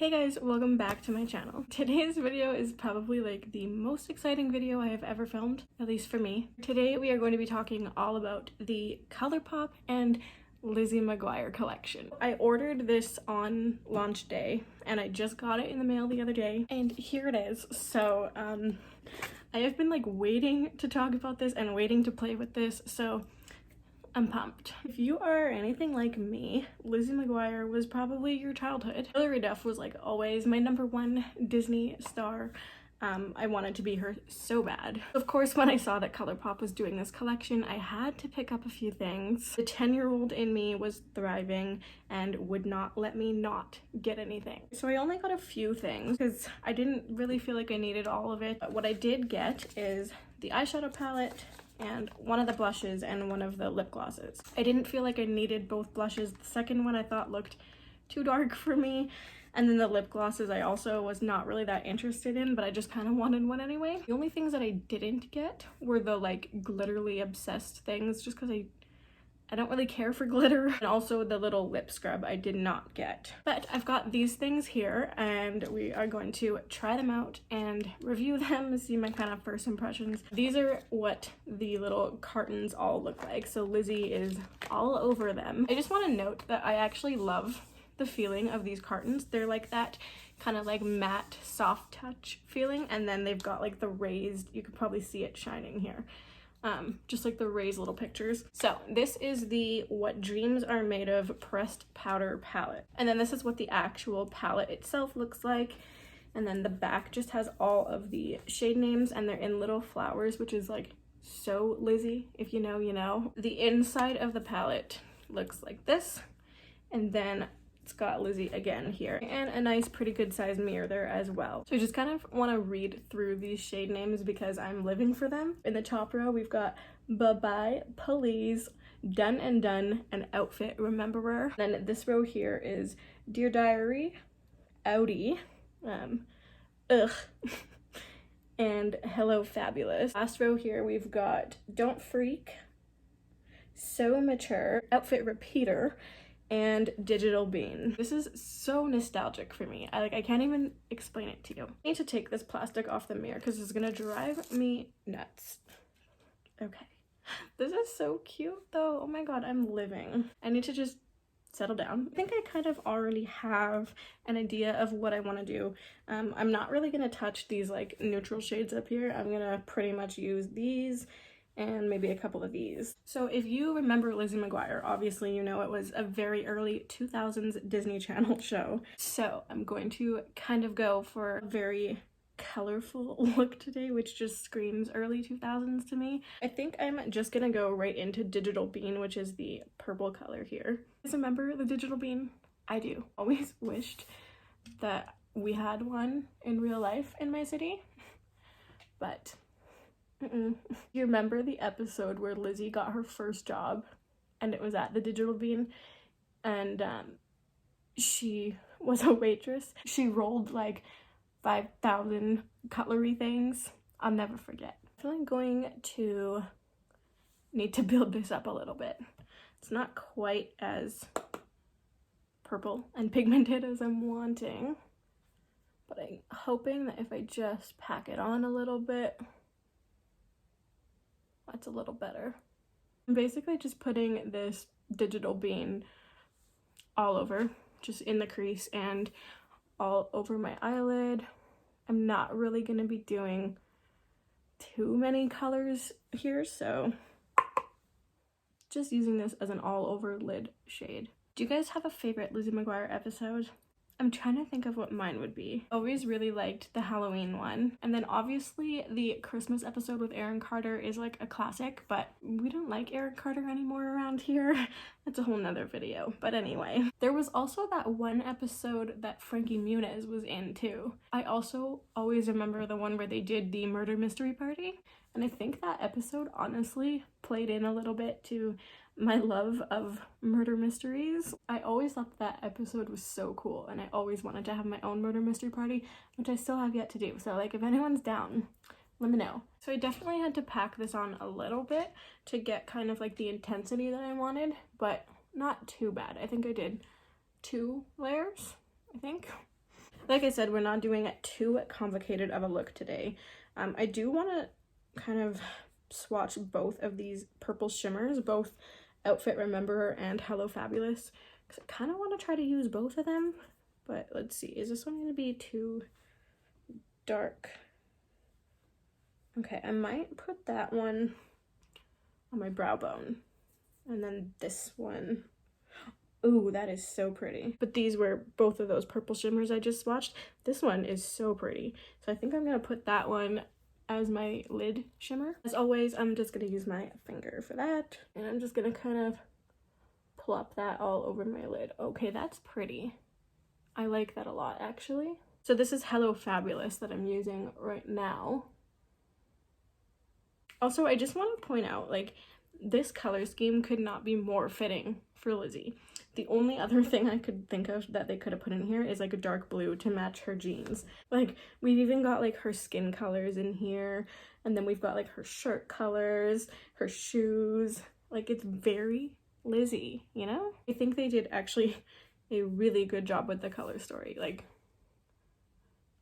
Hey guys, welcome back to my channel. Today's video is probably like the most exciting video I have ever filmed, at least for me. Today we are going to be talking all about the Colourpop and Lizzie McGuire collection. I ordered this on launch day and I just got it in the mail the other day and here it is. So I have been like waiting to talk about this and waiting to play with this, so I'm pumped. If you are anything like me, Lizzie McGuire was probably your childhood. Hilary Duff was like always my #1 Disney star. I wanted to be her so bad. Of course, when I saw that Colourpop was doing this collection, I had to pick up a few things. The 10-year-old in me was thriving and would not let me not get anything. So I only got a few things because I didn't really feel like I needed all of it. But what I did get is the eyeshadow palette, and one of the blushes and one of the lip glosses. I didn't feel like I needed both blushes. The second one I thought looked too dark for me. And then the lip glosses I also was not really that interested in, but I just kind of wanted one anyway. The only things that I didn't get were the like glitterly obsessed things, just because I don't really care for glitter. And also the little lip scrub I did not get. But I've got these things here and we are going to try them out and review them, see my kind of first impressions. These are what the little cartons all look like. So Lizzie is all over them. I just want to note that I actually love the feeling of these cartons. They're like that kind of like matte soft touch feeling, and then they've got like the raised, you could probably see it shining here. Just like the raised little pictures. So this is the What Dreams Are Made Of pressed powder palette, and then this is what the actual palette itself looks like. And then the back just has all of the shade names and they're in little flowers, which is like so Lizzie. If you know, you know. The inside of the palette looks like this, and then it's got Lizzie again here and a nice pretty good sized mirror there as well. So I just kind of want to read through these shade names because I'm living for them. In the top row we've got Bye Bye, Please, Done and Done, and Outfit Rememberer. Then this row here is Dear Diary, Audi, Ugh, and Hello Fabulous. Last row here we've got Don't Freak, So Mature, Outfit Repeater, and Digital Bean. This is so nostalgic for me. I can't even explain it to you. I need to take this plastic off the mirror because it's gonna drive me nuts. Okay. This is so cute though. Oh my god, I'm living. I need to just settle down. I think I kind of already have an idea of what I want to do. I'm not really gonna touch these like neutral shades up here. I'm gonna pretty much use these and maybe a couple of these. So if you remember Lizzie McGuire, obviously you know it was a very early 2000s Disney Channel show. So I'm going to kind of go for a very colorful look today, which just screams early 2000s to me. I think I'm just gonna go right into Digital Bean, which is the purple color here. You guys remember the Digital Bean? I do. Always wished that we had one in real life in my city, but You remember the episode where Lizzie got her first job and it was at the Digital Bean, and she was a waitress. She rolled like 5,000 cutlery things. I'll never forget. I feel like I'm going to need to build this up a little bit. It's not quite as purple and pigmented as I'm wanting, but I'm hoping that if I just pack it on a little bit, that's a little better. I'm basically just putting this Digital Bean all over, just in the crease and all over my eyelid. I'm not really going to be doing too many colors here, so just using this as an all over lid shade. Do you guys have a favorite Lizzie McGuire episode? I'm trying to think of what mine would be. Always really liked the Halloween one. And then obviously the Christmas episode with Aaron Carter is like a classic, but we don't like Aaron Carter anymore around here. That's a whole nother video. But anyway, there was also that one episode that Frankie Muniz was in too. I also always remember the one where they did the murder mystery party. And I think that episode honestly played in a little bit to my love of murder mysteries. I always thought that episode was so cool and I always wanted to have my own murder mystery party, which I still have yet to do. So like if anyone's down, let me know. So I definitely had to pack this on a little bit to get kind of like the intensity that I wanted, but not too bad. I think I did 2 layers, I think. Like I said, we're not doing it too complicated of a look today. I do want to kind of swatch both of these purple shimmers, both Outfit Rememberer and Hello Fabulous, because I kind of want to try to use both of them. But let's see, is this one going to be too dark? Okay, I might put that one on my brow bone. And then this one. Ooh, that is so pretty. But these were both of those purple shimmers I just swatched. This one is so pretty. So I think I'm going to put that one as my lid shimmer. As always, I'm just going to use my finger for that. And I'm just going to kind of plop that all over my lid. Okay, that's pretty. I like that a lot, actually. So this is Hello Fabulous that I'm using right now. Also, I just want to point out, like, this color scheme could not be more fitting for Lizzie. The only other thing I could think of that they could have put in here is like a dark blue to match her jeans. Like, we've even got like her skin colors in here, and then we've got like her shirt colors, her shoes. Like, it's very Lizzie, you know? I think they did actually a really good job with the color story. Like,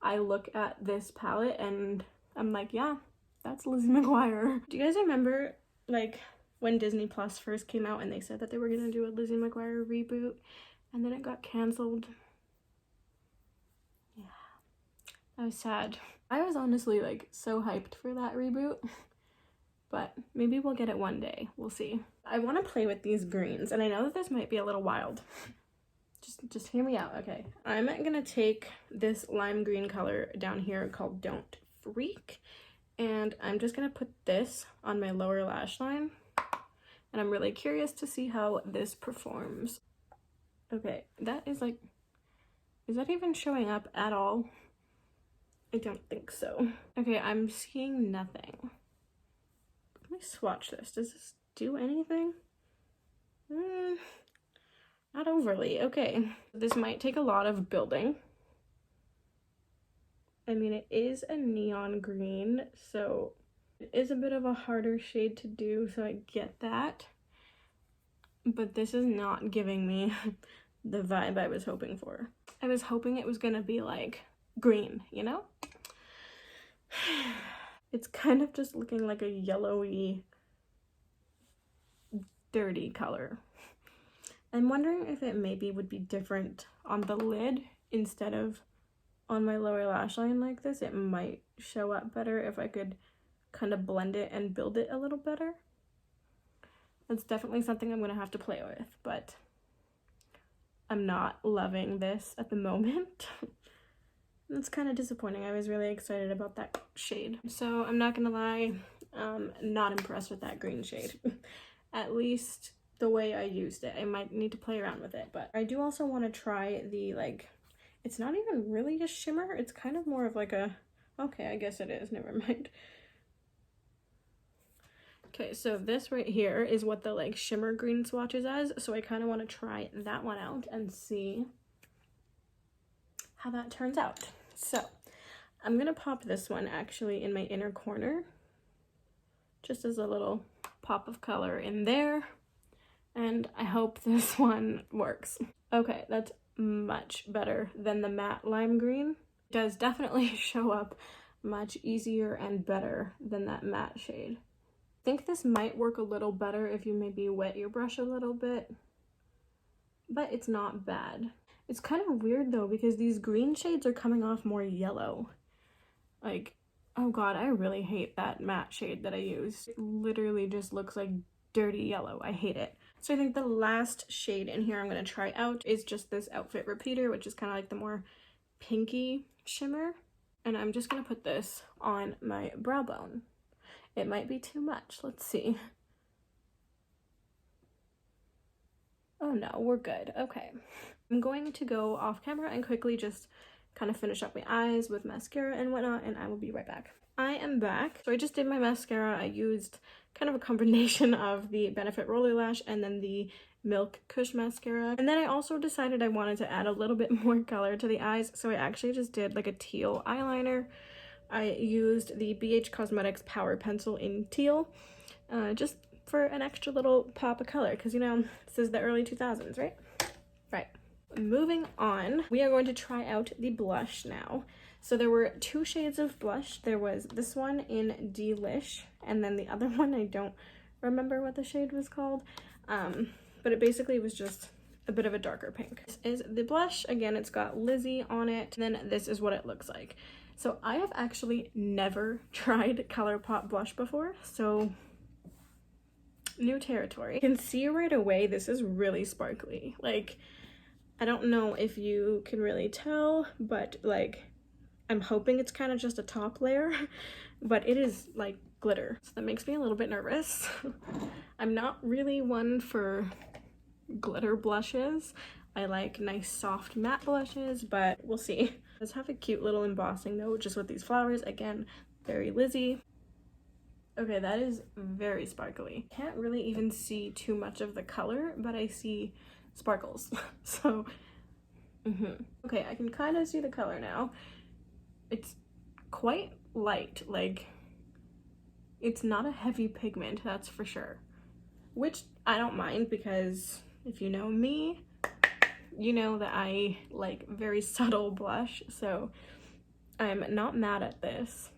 I look at this palette and I'm like, yeah, that's Lizzie McGuire. Do you guys remember, like, when Disney Plus first came out and they said that they were gonna do a Lizzie McGuire reboot, and then it got canceled? Yeah, that was sad. I was honestly like so hyped for that reboot, but maybe we'll get it one day. We'll see. I want to play with these greens, and I know that this might be a little wild. Just hear me out, okay? I'm gonna take this lime green color down here called Don't Freak, and I'm just gonna put this on my lower lash line. And I'm really curious to see how this performs. Okay, that is like, is that even showing up at all? I don't think so. Okay, I'm seeing nothing. Let me swatch this. Does this do anything? Not overly. Okay, this might take a lot of building. I mean, it is a neon green, so it is a bit of a harder shade to do, so I get that. But this is not giving me the vibe I was hoping for. I was hoping it was gonna be like green, you know? It's kind of just looking like a yellowy, dirty color. I'm wondering if it maybe would be different on the lid instead of on my lower lash line like this. It might show up better if I could kind of blend it and build it a little better. That's definitely something I'm gonna have to play with, but I'm not loving this at the moment. It's kind of disappointing. I was really excited about that shade. So I'm not gonna lie, not impressed with that green shade. At least the way I used it. I might need to play around with it, but I do also want to try the, like, it's not even really a shimmer. It's kind of more of like a, okay, I guess it is, never mind. Okay, so this right here is what the like shimmer green swatches as, so I kind of want to try that one out and see how that turns out. So I'm gonna pop this one actually in my inner corner, just as a little pop of color in there, and I hope this one works. Okay, that's much better than the matte lime green. It does definitely show up much easier and better than that matte shade. I think this might work a little better if you maybe wet your brush a little bit, but it's not bad. It's kind of weird though, because these green shades are coming off more yellow. Like, oh god, I really hate that matte shade that I used. It literally just looks like dirty yellow. I hate it. So I think the last shade in here I'm going to try out is just this Outfit Repeater, which is kind of like the more pinky shimmer. And I'm just going to put this on my brow bone. It might be too much. Let's see. Oh no, we're good. Okay. I'm going to go off camera and quickly just kind of finish up my eyes with mascara and whatnot, and I will be right back. I am back. So I just did my mascara. I used kind of a combination of the Benefit Roller Lash and then the Milk Kush Mascara. And then I also decided I wanted to add a little bit more color to the eyes, so I actually just did like a teal eyeliner. I used the BH Cosmetics Power Pencil in teal, just for an extra little pop of color, because you know, this is the early 2000s, right? Right. moving on, we are going to try out the blush now. So there were 2 shades of blush. There was this one in Delish, and then the other one, I don't remember what the shade was called, but it basically was just a bit of a darker pink. This is the blush. Again, it's got Lizzie on it, and then this is what it looks like. So I have actually never tried Colourpop blush before, so new territory. You can see right away this is really sparkly. Like, I don't know if you can really tell, but like, I'm hoping it's kind of just a top layer, but it is like glitter. So that makes me a little bit nervous. I'm not really one for glitter blushes. I like nice soft matte blushes, but we'll see. It does have a cute little embossing though, just with these flowers. Again, very Lizzie. Okay, that is very sparkly. Can't really even see too much of the color, but I see sparkles. So, okay, I can kind of see the color now. It's quite light, like it's not a heavy pigment, that's for sure, which I don't mind, because if you know me, you know that I like very subtle blush, so I'm not mad at this.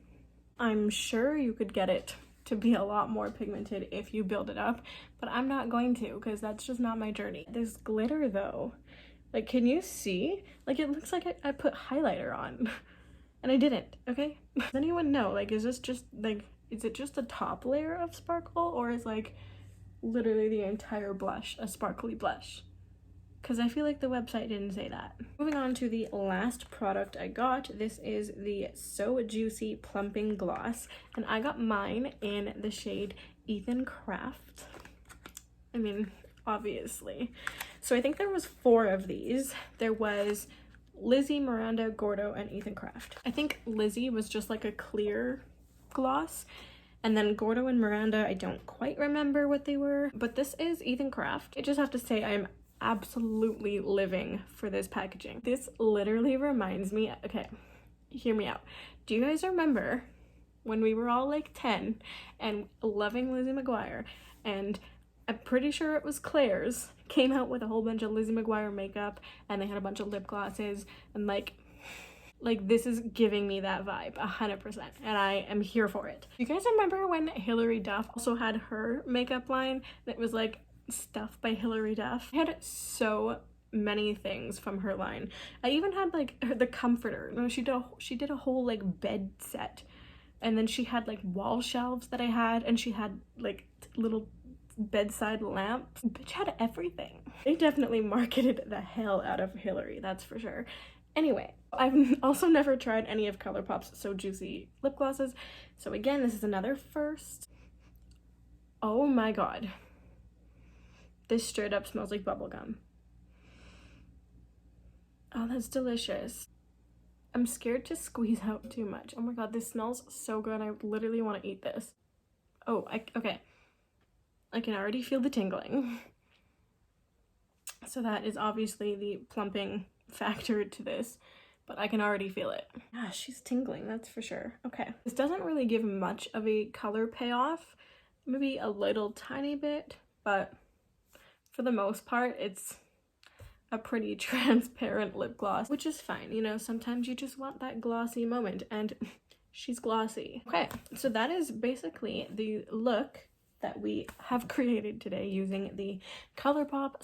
I'm sure you could get it to be a lot more pigmented if you build it up, but I'm not going to, because that's just not my journey. This glitter though, like, can you see? Like, it looks like I put highlighter on. And I didn't, okay? Does anyone know, like, is this just, like, is it just a top layer of sparkle, or is, like, literally the entire blush a sparkly blush? Because I feel like the website didn't say that. Moving on to the last product I got, this is the So Juicy Plumping Gloss, and I got mine in the shade Ethan Craft. I mean, obviously. So I think there was 4 of these. There was Lizzie, Miranda, Gordo, and Ethan Craft. I think Lizzie was just like a clear gloss, and then Gordo and Miranda, I don't quite remember what they were, but this is Ethan Craft. I just have to say I'm absolutely living for this packaging. This literally reminds me, okay, hear me out. Do you guys remember when we were all like 10 and loving Lizzie McGuire, and I'm pretty sure it was Claire's, came out with a whole bunch of Lizzie McGuire makeup, and they had a bunch of lip glosses, and like this is giving me that vibe 100%, and I am here for it. You guys remember when Hilary Duff also had her makeup line that was like Stuff by Hilary Duff? I had so many things from her line. I even had like the comforter. No, she did a whole like bed set, and then she had like wall shelves that I had, and she had like little bedside lamps. Bitch had everything. They definitely marketed the hell out of Hilary, that's for sure. Anyway, I've also never tried any of Colourpop's So Juicy lip glosses, so again, this is another first. Oh my god, this straight up smells like bubblegum. Oh, that's delicious. I'm scared to squeeze out too much. Oh my god, this smells so good. I literally want to eat this. Oh, okay. I can already feel the tingling. So that is obviously the plumping factor to this, but I can already feel it. Yeah, she's tingling, that's for sure. Okay, this doesn't really give much of a color payoff, maybe a little tiny bit, but for the most part, it's a pretty transparent lip gloss, which is fine. You know, sometimes you just want that glossy moment, and she's glossy. Okay, so that is basically the look that we have created today using the Colourpop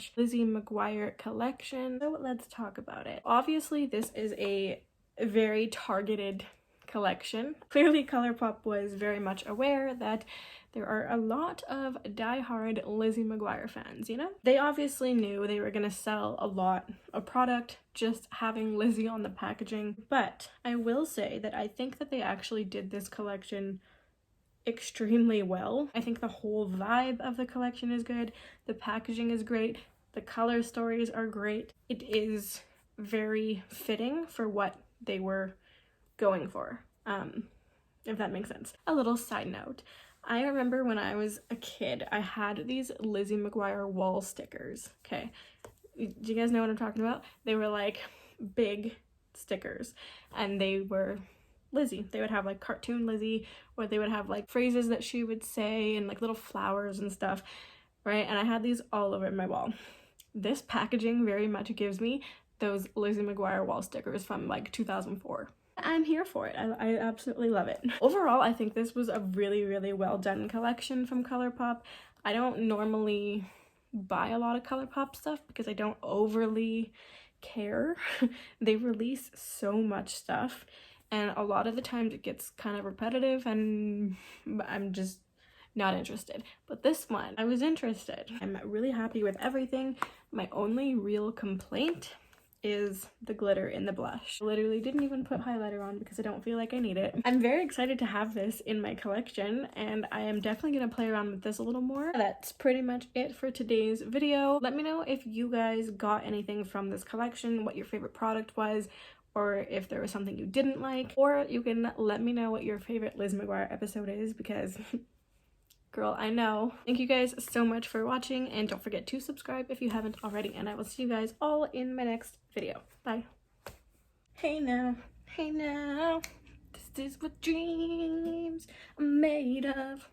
/ Lizzie McGuire collection. So let's talk about it. Obviously, this is a very targeted collection. Clearly, Colourpop was very much aware that there are a lot of die-hard Lizzie McGuire fans, you know? They obviously knew they were gonna sell a lot of product just having Lizzie on the packaging, but I will say that I think that they actually did this collection extremely well. I think the whole vibe of the collection is good, the packaging is great, the color stories are great. It is very fitting for what they were going for, if that makes sense. A little side note, I remember when I was a kid, I had these Lizzie McGuire wall stickers. Okay, do you guys know what I'm talking about? They were like big stickers, and they were Lizzie. They would have like cartoon Lizzie, or they would have like phrases that she would say and like little flowers and stuff, right? And I had these all over my wall. this packaging very much gives me those Lizzie McGuire wall stickers from like 2004. I'm here for it. I absolutely love it. Overall, I think this was a really well done collection from Colourpop. I don't normally buy a lot of Colourpop stuff because I don't overly care. They release so much stuff, and a lot of the times it gets kind of repetitive and I'm just not interested. But this one, I was interested. I'm really happy with everything. My only real complaint is the glitter in the blush. I literally didn't even put highlighter on because I don't feel like I need it. I'm very excited to have this in my collection, and I am definitely gonna play around with this a little more. That's pretty much it for today's video. Let me know if you guys got anything from this collection, what your favorite product was, or if there was something you didn't like, or you can let me know what your favorite Liz McGuire episode is, because girl, I know. Thank you guys so much for watching, and don't forget to subscribe if you haven't already, and I will see you guys all in my next video. Bye. Hey now, this is what dreams are made of.